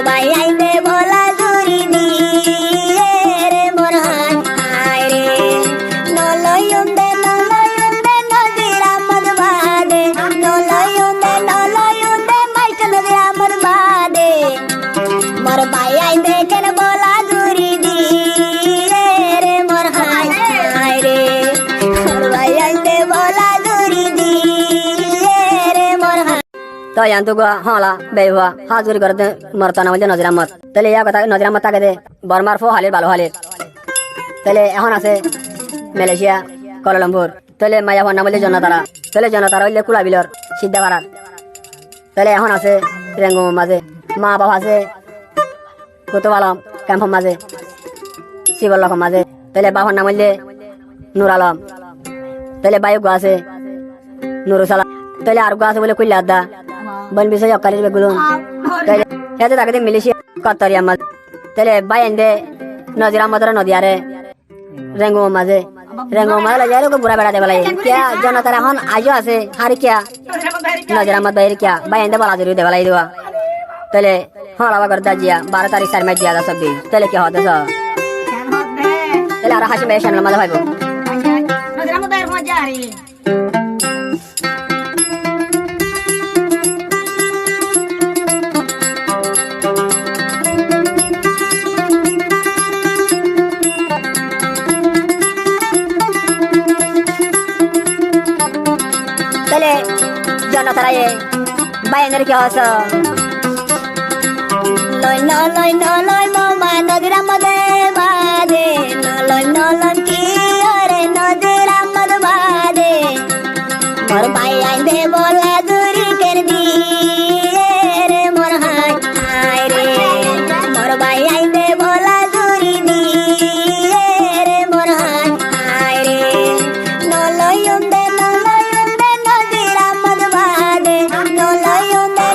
ভাই আইতে বলা জুরি দিয়ে রে মোর হাই রে নলয়ুন্দে নদীর আমদ বাদে নলয়ুন্দে মাইট নদীর আমদ বাদে মোর ভাই আইতে কেন বলা জুরি দিয়ে রে মোর হাই রে মোর ভাই আইতে বলা জুরি দিয়ে রে মোর তো yan tu gua hala bewa hazuri করতে মরতানা বলে নজর আহমদ তাহলে ইয়া কথা নজর আহমদ তাকে দে বর্মার ফো হালের ভালো হালের তাহলে এখন আছে মালয়েশিয়া কুয়ালালামপুর তাহলে মায়া হন বলে জনতারা তাহলে জনতারা হইলে কুলাবিলর সিদ্ধা পাড়ার তাহলে এখন আছে রেঙ্গু মাঝে মা বাবা আছে কুতুব আলম ক্যাম্প মাঝে শিবল্লখ মাঝে তাহলে বাবার নাম হইলে নূর আলম তাহলে বায়ু আছে নুরুসালাম তাহলে আর আছে বলে কইলা আদা বন বিষয় অকালের বেগুলুন তাহলে হেতে তাকে মিলিশিয়া কত্তরি আহমদ তাহলে বাইন্দে নজির আহমদর নদিয়ারে রেঙ্গু মাঝে যাইলে বুড়া বেড়াতে বেলাই কিয়া জনতার এখন আজও আছে হারি কিয়া নজির আহমদ বাইরে কিয়া বাইন্দে বলা জরুরি দে বেলাই দেওয়া তাহলে হল আবার করে দাজিয়া 12 তারিখ 4 মাস দিয়া 26 তাহলে কি হতে তাহলে আর হাসি ভাই সামনে মাঝে ভাইবো নজির আহমদ বাইরে মজা আরি তাহলে জনতারাই বাইনের কি হস লয় মামা নদীর আমদে বাদে লয় কি রে নদীর আমদ বাদে মোর ভাই আইবে বলা জুরি কের দি রে মোর হাই রে মোর ভাই আইবে বলা জুরি দি রে মোর হাই রে নলয়ুন্দে নদীর আমদ বাদে নলয়ুন্দে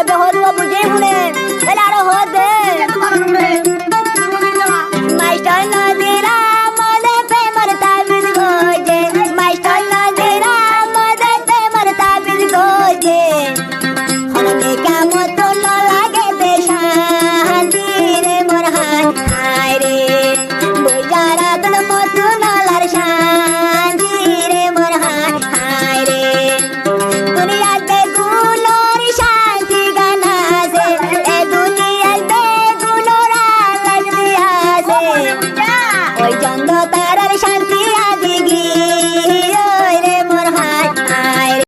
বেহরুয়া বুঝে শুনে তাহলে আরো হতে মাস্টার নদীরা মদে প্রেমর তাবিজ গোজে মাস্টার নদীরা মদে প্রেমর তাবিজ গোজে হনমে কেমন তো লাগে দে শান্তি রে মোর হায় রে বুঝারা তোর মতো নলার শান্তি রে মোর হায় রে দুনিয়াতে গুলোর শান্তি গান আছে এ দুনিয়াতে গুলোর আল্লাহ আছে ওই চন্দ্র তারার শান্তি